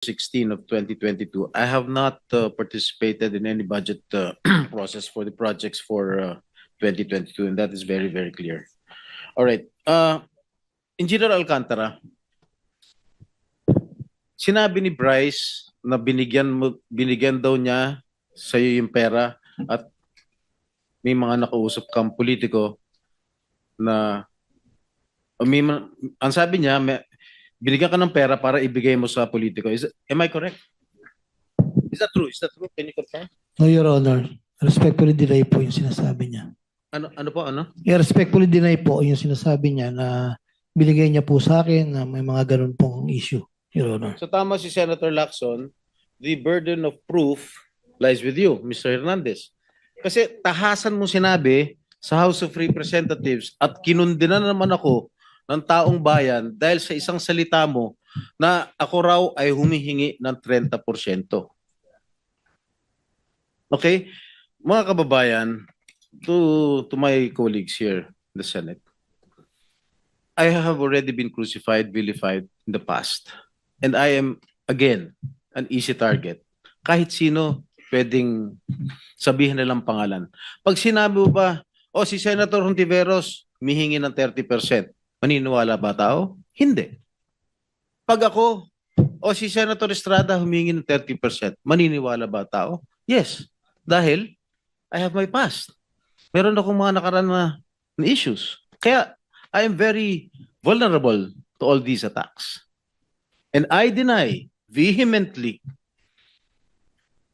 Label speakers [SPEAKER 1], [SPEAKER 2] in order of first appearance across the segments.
[SPEAKER 1] 16 of 2022, I have not participated in any budget process for the projects for 2022, and that is very, very clear. All right. Engineer Alcantara, sinabi ni Bryce na binigyan daw niya sa iyo yung pera at may mga nakausap kang politiko na ang sabi niya, binigyan ka ng pera para ibigay mo sa politiko. Am I correct? Is that true? Is that true? Can you confirm?
[SPEAKER 2] No, Your Honor. Respectfully deny po yung sinasabi niya.
[SPEAKER 1] Ano po?
[SPEAKER 2] Respectfully deny po yung sinasabi niya na binigay niya po sa akin na may mga ganun pong issue, Your Honor.
[SPEAKER 1] So tama si Senator Lacson, the burden of proof lies with you, Mr. Hernandez. Kasi tahasan mo sinabi sa House of Representatives at kinundinan naman ako ng taong bayan dahil sa isang salita mo na ako raw ay humihingi ng 30%. Okay? Mga kababayan, to my colleagues here in the Senate, I have already been crucified, vilified in the past. And I am, again, an easy target. Kahit sino pwedeng sabihin nilang pangalan. Pag sinabi mo ba, si Senator Hontiveros, humihingi ng 30%, maniniwala ba tao? Hindi. Pag ako, si Senator Estrada humingi ng 30%, maniniwala ba tao? Yes. Dahil I have my past. Meron akong mga nakaraan na issues. Kaya I am very vulnerable to all these attacks. And I deny vehemently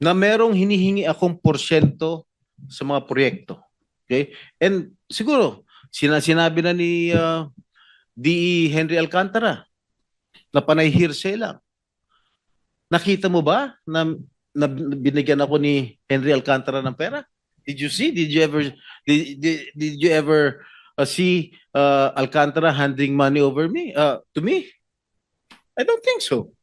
[SPEAKER 1] na merong hinihingi akong porsyento sa mga proyekto. Okay? And siguro, sinabi na ni DE Henry Alcantara na panay hearsay lang. Nakita mo ba na binigyan ako ni Henry Alcantara ng pera? Did you see? Did you ever see Alcantara handing money over me to me? I don't think so.